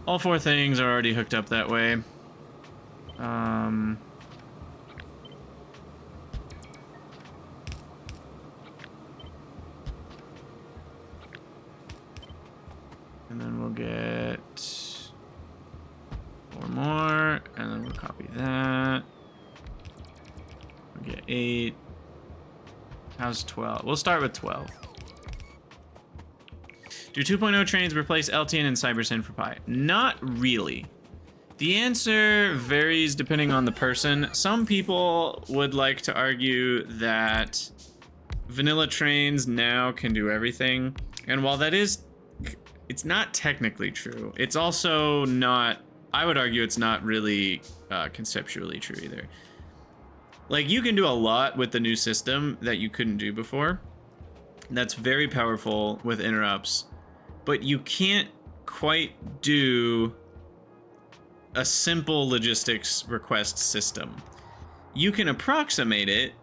All four things are already hooked up that way. And then we'll get 4 more, and then we'll copy that. We'll get 8. How's 12? We'll start with 12. Do 2.0 trains replace LTN and CyberSyn for Pi? Not really. The answer varies depending on the person. Some people would like to argue that vanilla trains now can do everything. And while that is, it's not technically true. It's also not I would argue it's not really conceptually true either. Like, you can do a lot with the new system that you couldn't do before. That's very powerful with interrupts, but you can't quite do a simple logistics request system. You can approximate it,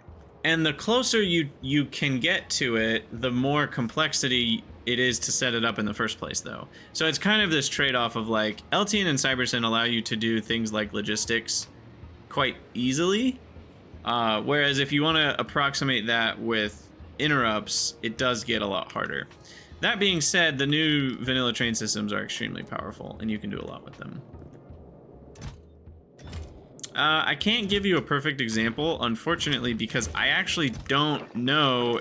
and the closer you can get to it, the more complexity it is to set it up in the first place, though. So it's kind of this trade-off of, like, LTN and Cybersyn allow you to do things like logistics quite easily, whereas if you want to approximate that with interrupts, it does get a lot harder. That being said, the new vanilla train systems are extremely powerful, and you can do a lot with them. I can't give you a perfect example, unfortunately, because I actually don't know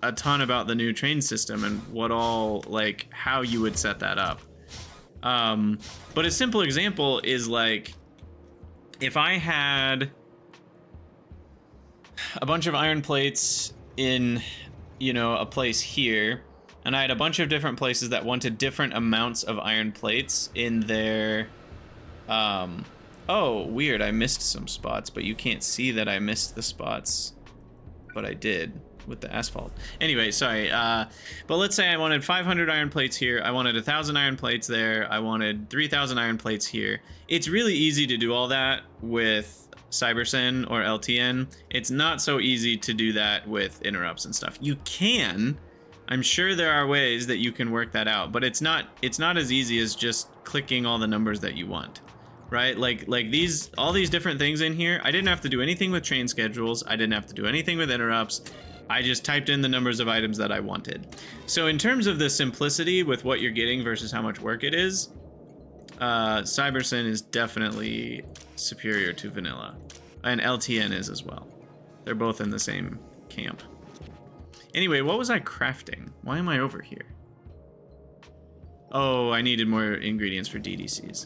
a ton about the new train system and what all, like, how you would set that up. But a simple example is, like, if I had a bunch of iron plates in, you know, a place here, and I had a bunch of different places that wanted different amounts of iron plates in their, oh, weird, I missed some spots, but you can't see that I missed the spots, but I did with the asphalt. Anyway, sorry, but let's say I wanted 500 iron plates here, I wanted 1,000 iron plates there, I wanted 3,000 iron plates here. It's really easy to do all that with Cybersyn or LTN. It's not so easy to do that with interrupts and stuff. You can, I'm sure there are ways that you can work that out, but it's not as easy as just clicking all the numbers that you want, right? Like all these different things in here, I didn't have to do anything with train schedules, I didn't have to do anything with interrupts, I just typed in the numbers of items that I wanted. So in terms of the simplicity with what you're getting versus how much work it is, Cybersyn is definitely superior to vanilla, and LTN is as well. They're both in the same camp. Anyway, what was I crafting? Why am I over here? Oh, I needed more ingredients for DDCs.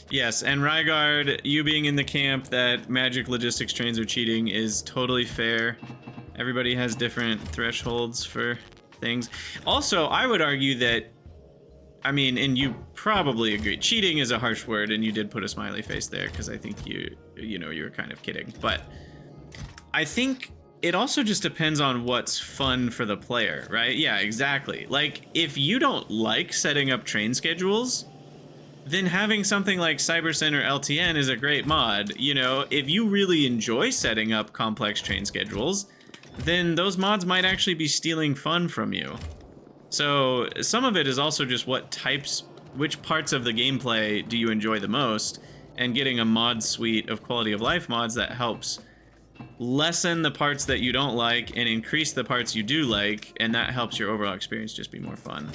Yes, and Rygard, you being in the camp that magic logistics trains are cheating is totally fair. Everybody has different thresholds for things. Also, I would argue that, I mean, and you probably agree, cheating is a harsh word, and you did put a smiley face there because I think you were kind of kidding. But I think it also just depends on what's fun for the player, right? Yeah, exactly. Like, if you don't like setting up train schedules, then having something like Cybersyn or LTN is a great mod. You know, if you really enjoy setting up complex train schedules, then those mods might actually be stealing fun from you. So some of it is also just which parts of the gameplay do you enjoy the most, and getting a mod suite of quality of life mods that helps lessen the parts that you don't like and increase the parts you do like, and that helps your overall experience just be more fun.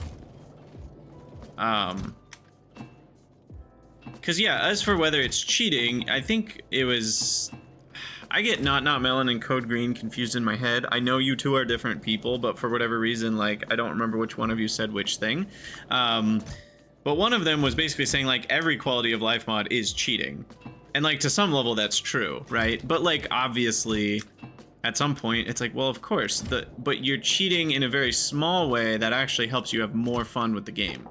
Because yeah, as for whether it's cheating, I think it was... I get Not Melon and Code Green confused in my head. I know you two are different people, but for whatever reason, like, I don't remember which one of you said which thing. But one of them was basically saying, like, every quality of life mod is cheating. And, like, to some level, that's true, right? But, like, obviously, at some point, it's like, well, of course, but you're cheating in a very small way that actually helps you have more fun with the game.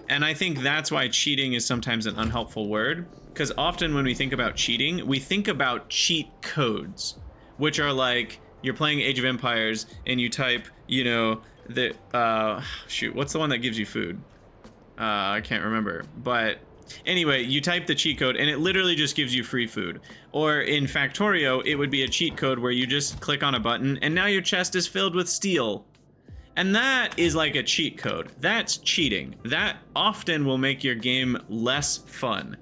And I think that's why cheating is sometimes an unhelpful word, because often when we think about cheating, we think about cheat codes, which are like, you're playing Age of Empires and you type, you know, shoot, what's the one that gives you food? I can't remember, but anyway, you type the cheat code and it literally just gives you free food. Or in Factorio, it would be a cheat code where you just click on a button and now your chest is filled with steel. And that is like a cheat code. That's cheating. That often will make your game less fun.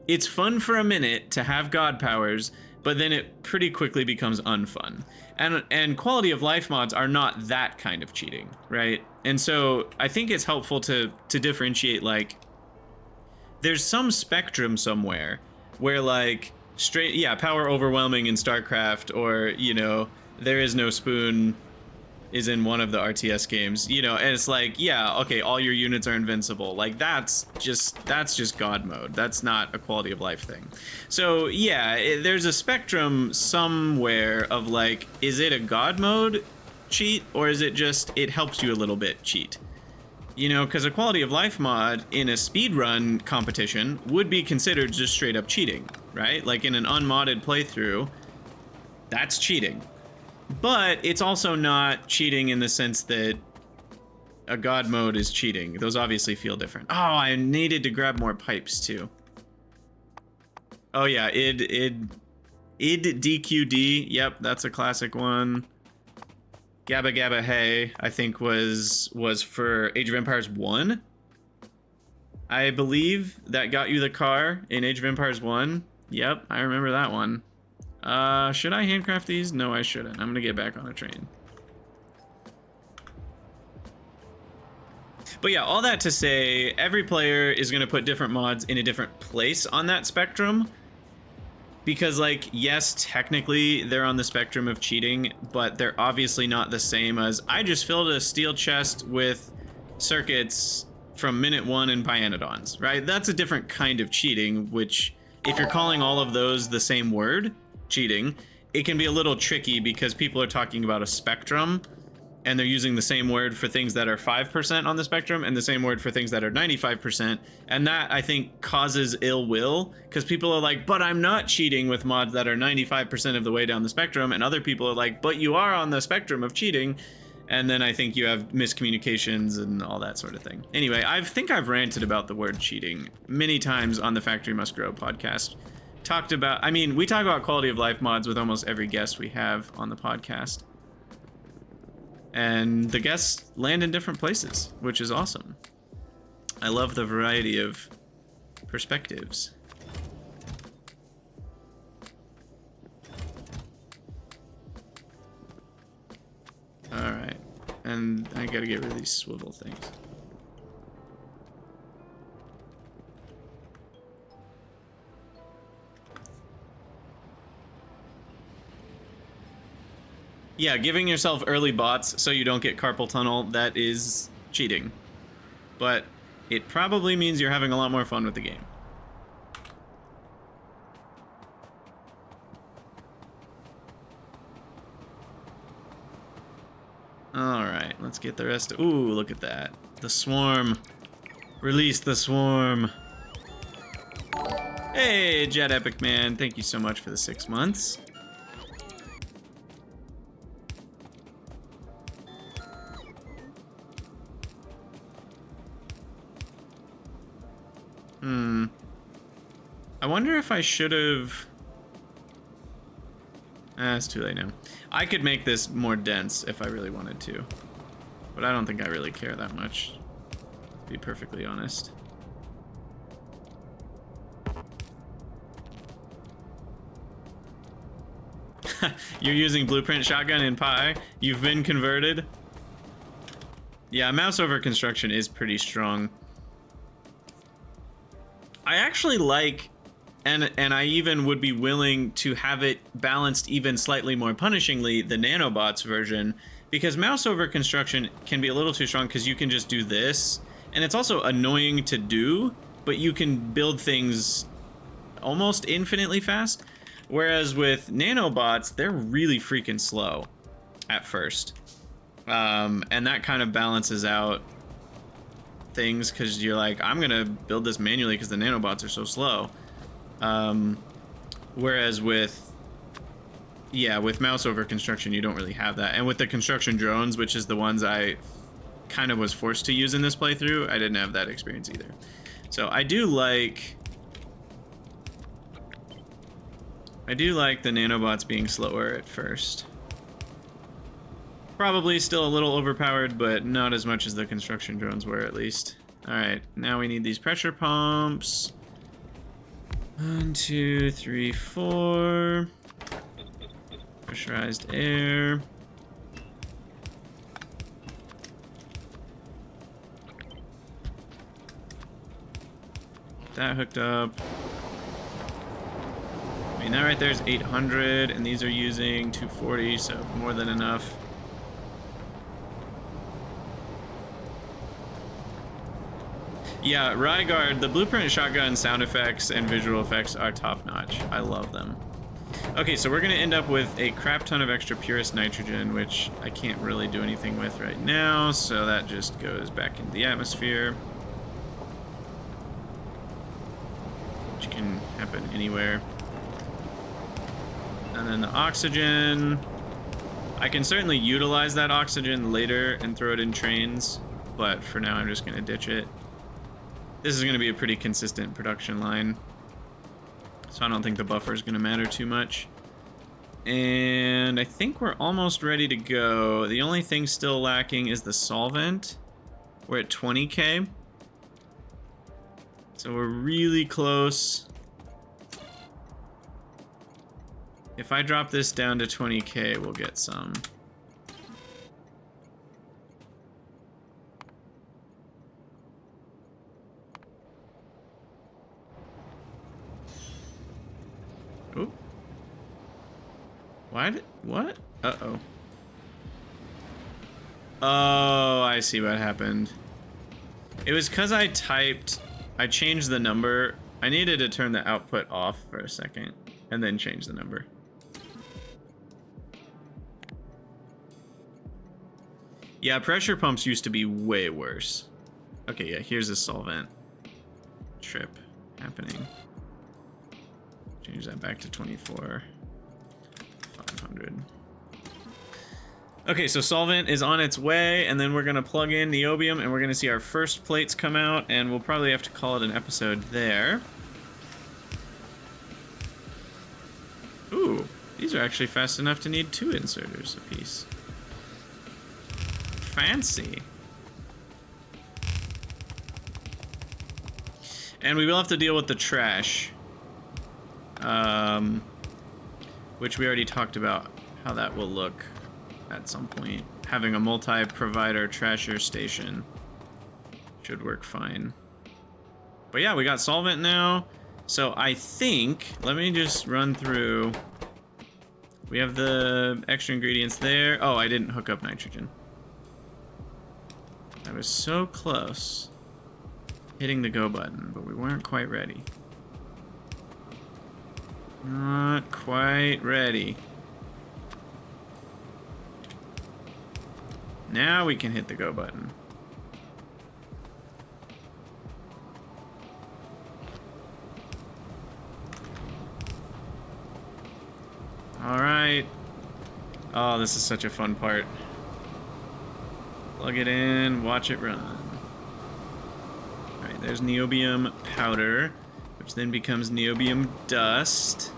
It's fun for a minute to have god powers, but then it pretty quickly becomes unfun. And quality of life mods are not that kind of cheating, right? And so I think it's helpful to differentiate, like, there's some spectrum somewhere where, like, power overwhelming in StarCraft, or, you know, there is no spoon, is in one of the RTS games, you know, and it's like, yeah, okay, all your units are invincible. Like that's just God mode. That's not a quality of life thing. So yeah, there's a spectrum somewhere of like, is it a God mode cheat, or is it just it helps you a little bit cheat? You know, because a quality of life mod in a speedrun competition would be considered just straight up cheating, right? Like in an unmodded playthrough, that's cheating. But it's also not cheating in the sense that a God mode is cheating. Those obviously feel different. Oh, I needed to grab more pipes too. Oh yeah, id DQD. Yep, that's a classic one. Gabba Gabba Hey, I think was for Age of Empires 1. I believe that got you the car in Age of Empires 1. Yep, I remember that one. Should I handcraft these? No, I shouldn't. I'm gonna get back on a train. But yeah, all that to say, every player is gonna put different mods in a different place on that spectrum. Because, like, yes, technically they're on the spectrum of cheating, but they're obviously not the same as, I just filled a steel chest with circuits from minute 1 in pyanodons, right? That's a different kind of cheating, which, if you're calling all of those the same word, cheating, it can be a little tricky because people are talking about a spectrum and they're using the same word for things that are 5% on the spectrum and the same word for things that are 95%. And that, I think, causes ill will because people are like, but I'm not cheating with mods that are 95% of the way down the spectrum. And other people are like, but you are on the spectrum of cheating. And then I think you have miscommunications and all that sort of thing. Anyway, I think I've ranted about the word cheating many times on the Factory Must Grow podcast. Talked about, I mean, we talk about quality of life mods with almost every guest we have on the podcast. And the guests land in different places, which is awesome. I love the variety of perspectives. Alright, and I gotta get rid of these swivel things. Yeah, giving yourself early bots so you don't get carpal tunnel, that is cheating. But it probably means you're having a lot more fun with the game. Alright, let's get the rest of... Ooh, look at that. The swarm. Release the swarm. Hey, Jet Epic Man, thank you so much for the 6 months. I wonder if I should have... it's too late now. I could make this more dense if I really wanted to. But I don't think I really care that much, to be perfectly honest. You're using Blueprint Shotgun in Pi? You've been converted? Yeah, mouse over construction is pretty strong. I actually like... And I even would be willing to have it balanced even slightly more punishingly, the nanobots version, because mouse over construction can be a little too strong because you can just do this, and it's also annoying to do, but you can build things almost infinitely fast, whereas with nanobots, they're really freaking slow at first, and that kind of balances out things because you're like, I'm gonna build this manually because the nanobots are so slow. Whereas with mouse over construction, you don't really have that. And with the construction drones, which is the ones I kind of was forced to use in this playthrough, I didn't have that experience either. So I do like the nanobots being slower at first. Probably still a little overpowered, but not as much as the construction drones were, at least. Alright, now we need these pressure pumps. 1, 2, 3, 4. Pressurized air. That hooked up. I mean, that right there is 800, and these are using 240, so more than enough. Yeah, Ryguard, the Blueprint Shotgun sound effects and visual effects are top-notch. I love them. Okay, so we're gonna end up with a crap ton of extra purest nitrogen, which I can't really do anything with right now, so that just goes back into the atmosphere. Which can happen anywhere. And then the oxygen. I can certainly utilize that oxygen later and throw it in trains, but for now I'm just gonna ditch it. This is gonna be a pretty consistent production line, so I don't think the buffer is gonna matter too much. And I think we're almost ready to go. The only thing still lacking is the solvent. We're at 20K. So we're really close. If I drop this down to 20K, we'll get some. Oop. What? Uh-oh. Oh, I see what happened. It was because I changed the number. I needed to turn the output off for a second and then change the number. Yeah, pressure pumps used to be way worse. Okay, yeah, here's a solvent trip happening. Change that back to 24. 500. Okay, so solvent is on its way, and then we're gonna plug in niobium, and we're gonna see our first plates come out, and we'll probably have to call it an episode there. Ooh, these are actually fast enough to need 2 inserters apiece. Fancy. And we will have to deal with the trash. Which we already talked about how that will look at some point. Having a multi-provider trasher station should work fine. But yeah, we got solvent now. So I think, let me just run through. We have the extra ingredients there. Oh, I didn't hook up nitrogen. I was so close hitting the go button, but we weren't quite ready. Not quite ready. Now we can hit the go button. All right. Oh, this is such a fun part. Plug it in, watch it run. All right, there's niobium powder, which then becomes niobium dust.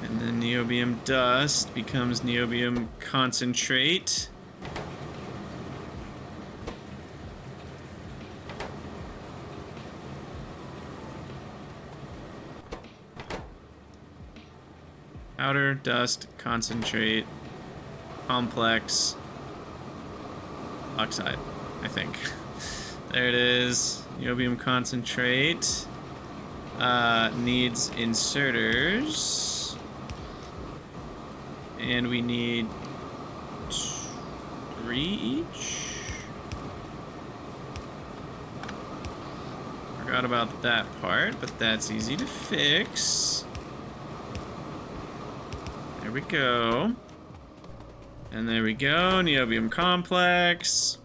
And then niobium dust becomes niobium concentrate. Powder, dust, concentrate, complex, oxide, I think. There it is. Niobium concentrate. Needs inserters. And we need 3 each. Forgot about that part, but that's easy to fix. There we go. And there we go, niobium complex.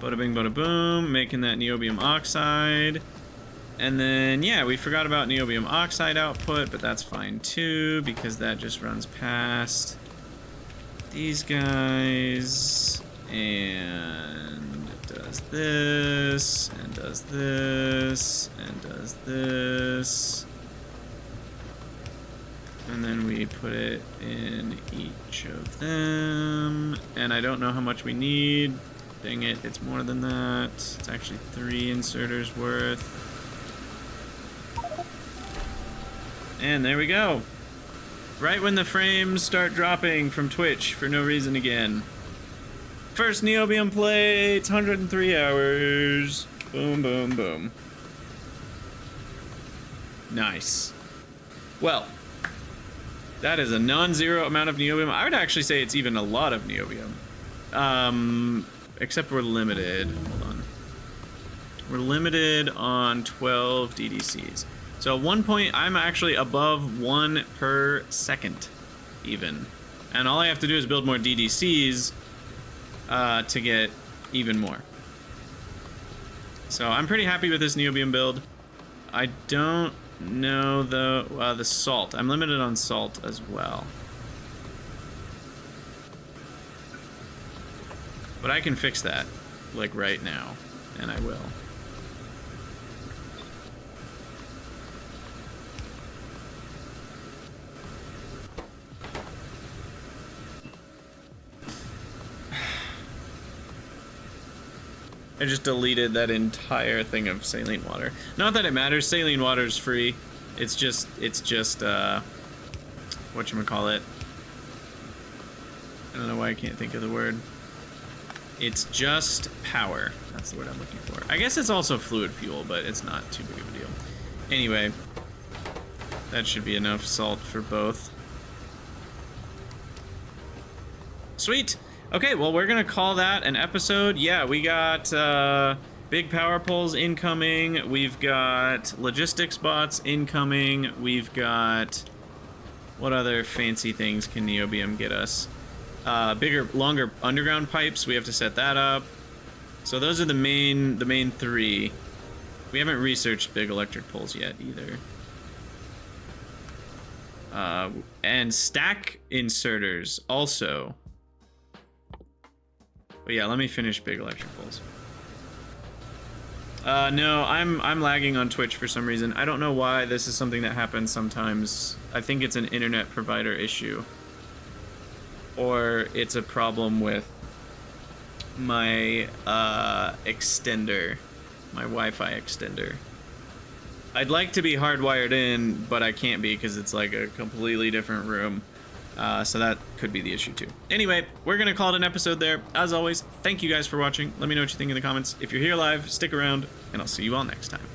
Bada bing, bada boom, making that niobium oxide. And then, yeah, we forgot about niobium oxide output, but that's fine too, because that just runs past these guys, and does this, and does this, and does this. And then we put it in each of them. And I don't know how much we need. Dang it, it's more than that. It's actually 3 inserters worth. And there we go. Right when the frames start dropping from Twitch for no reason again. First niobium plates, 103 hours. Boom, boom, boom. Nice. Well, That is a non-zero amount of niobium. I would actually say it's even a lot of niobium. Except we're limited. Hold on. We're limited on 12 DDCs. So at 1 point, I'm actually above 1 per second, even. And all I have to do is build more DDCs to get even more. So I'm pretty happy with this niobium build. I don't know the salt. I'm limited on salt as well. But I can fix that, like right now, and I will. I just deleted that entire thing of saline water. Not that it matters, saline water is free. It's just, whatchamacallit. I don't know why I can't think of the word. It's just power. That's the word I'm looking for. I guess it's also fluid fuel, but it's not too big of a deal. Anyway, that should be enough salt for both. Sweet! Okay, well, we're gonna call that an episode. Yeah, we got big power poles incoming. We've got logistics bots incoming. We've got... What other fancy things can Niobium get us? Bigger, longer underground pipes. We have to set that up. So those are the main three. We haven't researched big electric poles yet either. And stack inserters also. But yeah, let me finish big electric poles. No, I'm lagging on Twitch for some reason. I don't know why. This is something that happens sometimes. I think it's an internet provider issue. Or it's a problem with my extender, my Wi-Fi extender. I'd like to be hardwired in, but I can't be because it's like a completely different room. So that could be the issue too. Anyway, we're gonna call it an episode there. As always, thank you guys for watching. Let me know what you think in the comments. If you're here live, stick around, and I'll see you all next time.